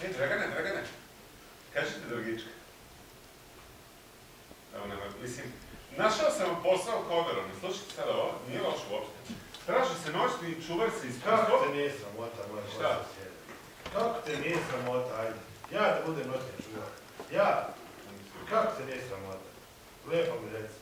Dragane, kažete drugička. Evo nema, mislim, našao sam vam posao kodorom, slušajte sada ovo, nije loš uopšte. Traži se noćni čuvar se ispod... Kako te nije sramota, moj šta? Kako te nije sramota, ajde. Ja da budem noćni čuvar. Ja? Kako te nije sramota? Lijepo mi reci.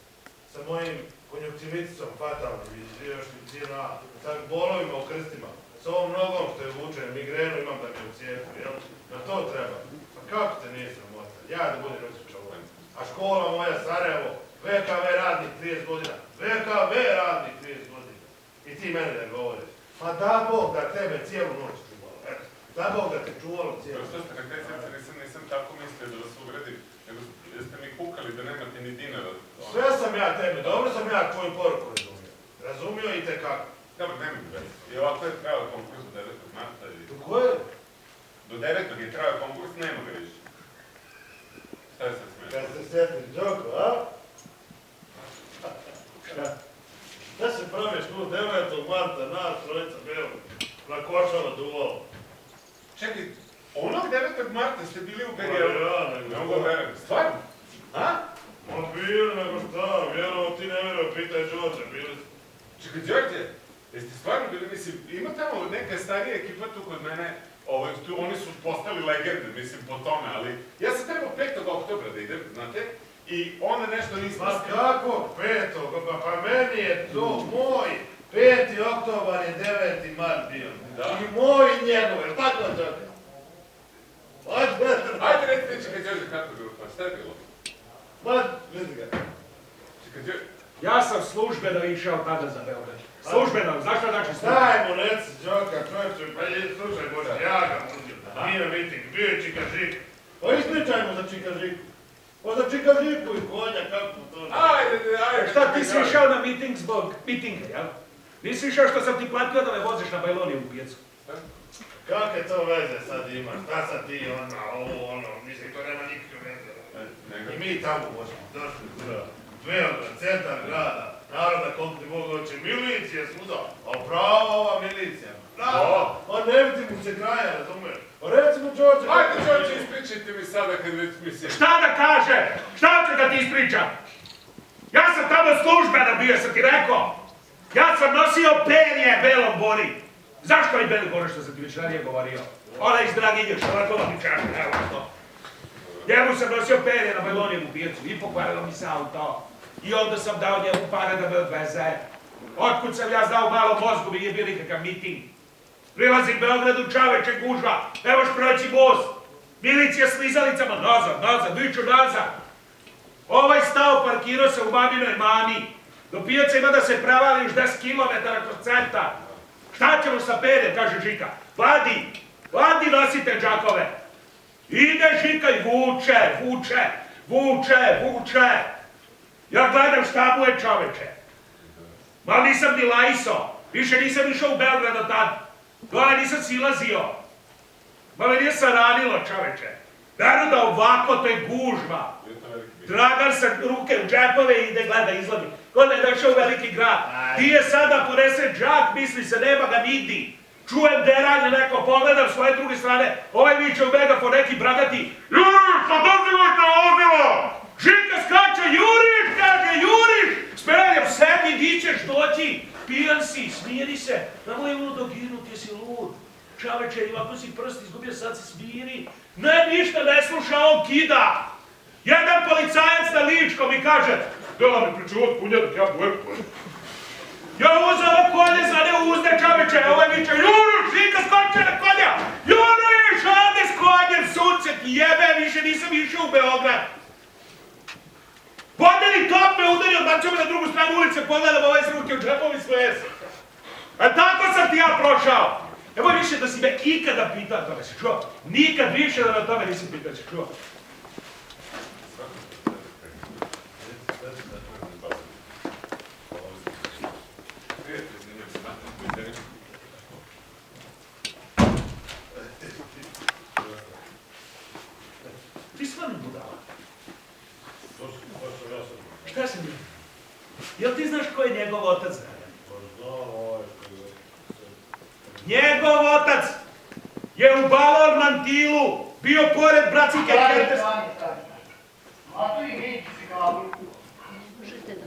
Sa mojim konjuktivicom fatalnim i još mi cijena, sa bolovima u krstima, s ovom nogom što je vučen, migrenu imam da mi u cijepu, jel? Na to treba. Pa kako te nije sramota? Ja da budem noćni čuvar. A škola moja Sarajevo, VKV radnik 30 godina. VKV radnik 30 godina. I ti mene ne govoriš. Pa da Bog da tebe cijelu noć čuvalo. Da Bog da te čuvalo cijelu noć. Što ste na kraj srca, nisam tako mislio da vas uvredim, nego jeste mi kukali da nemate ni dinara. Sve sam ja tebe, dobro sam ja tvoju poruku razumio. Razumio i tekako. Dobro, nemoj mi već. I ovako je trajao konkurs do 9. marta. Do koje? Do 9. je trajao konkurs, nema ga više. Šta je sad smiješno? Kad se sjetniš Đoko, a? Da se praviš tu 9. marta, nas trojica bilo, na Košava duvalo. Čekaj, onog 9. marta ste bili u BG-u? Ja, nego ne mogu verujem. Stvarno? A? Ma bili, nego šta, vjerovo ti ne vjerovo, pitaj Đorđe, bili. Čekaj, Đorđe, jeste stvarno bili, mislim, ima tamo neka starija ekipa tu kod mene, oni su postali legende, mislim, po tome, ali ja sam trebao 5. oktobra da idem, znate, i onda nešto nisam... Ma kako 5. Pa meni je to moj 5. oktobar je 9. mart bio. I moj i njegov, je tako Đorđe? Ajde, recite, čekaj, Đorđe, kako je bilo, pa šta je bilo? Ma, vidi ga. Čekaj, Đorđe... Ja sam službeno išao tada za Beograd. Službeno, znaš što znači službeno? Daj mu reci, Đoka, čovječe, pa slušaj Bože, ja ga muđim. Nije miting, bio je Čikažik. Pa ispričaj mu za Čikažiku. Pa za Čikažiku i konja, kako to... Ajde. Šta ti si išao na miting zbog mitinga, jel? Nisi išao što sam ti platio da me voziš na Bajloniju u pijecu. Kakve to veze sad imaš? Šta sad ti ono, mislim, to nema nikakve veze. I mi tamo možemo, došli u Beograd, centar grada, naroda koliko ti Bog hoće, milicije svuda, a prava ova milicija. Prava, a ne vidi mu se kraja, razumiješ? Pa recimo Đorđe... Ajde Đorđe, ispričajte mi sada kad već mislim... Šta da kaže? Šta ću da ti ispričam? Ja sam tamo službeno bio, sam ti rekao. Ja sam nosio perje belom Bori. Zašto je beli Bori što sam ti već ranije govorio? Ona iz Draginje, što je to mi čašta, evo to. Njemu sam nosio perje na Bajlonijevu pijecu i pokvarilo mi se auto. I onda sam dao njemu pare da me odveze. Otkud sam ja znao malo mozgu, mi nije bio nikakav miting. Prilazim Beogradu, čoveče, gužva, ne možeš proći most. Milicija s lizalicama, nazad, viču nazad. Ovaj stao, parkirao se u maminoj mami. Do pijaca ima da se prevali još 10 km kroz centar. Šta ćemo sa perjem, kaže Žika. Vadi nosite džakove. Ide Žika i vuče. Ja gledam šta mu je čoveče. Mal nisam ni lajso. Više nisam išao u Beograd od tad. Dole nisam silazio. Ma me nije saranilo čoveče. Veru da ovako, to je gužva. Dragan sa ruke u džepove i ide gleda izlazi. Kod je došao u veliki grad. Ti je sada ponese džak, misli se, nema ga nigdi. Čujem deranje neko, pogledam s moje druge strane. Ovaj viče u megafon, neki bragati. Juriš, odozivajte ovdje! Žika skače, juriš, kaže, juriš! Smerajam sebi, di ćeš doći? Pijan si, smiri se. Namo je ludo ginuti, jesi lud. Čoveče, ovako si prst izgubio, sad se smiri. Ne, ništa ne sluša, on kida. Jedan policajac na Ličkom mi kaže, dela mi pričuvat kunja dok ja bujem. Ja uzeo ovo konje za ne uzde čoveče, ovaj viče, juriš, Žika skače na konja! Juriš, ovdje s konjem, sunce ti jebe, više nisam išao u Beograd. Vodeni top me udario, odbacio me na drugu stranu ulice, pogledam ovaj s ruke u džepovi svoje se. A tako sam ti ja prošao. Evo više da si me ikada pitao tome, si čuo? Nikad više da na tome nisi pitao, si čuo? Ti stvarno budala. Šta se mi? Jel ti znaš ko je njegov otac, Dragan? Njegov otac je u balon mantilu bio pored Bracike Stani, Kente. stani. A tu i neći si kabel. Možete da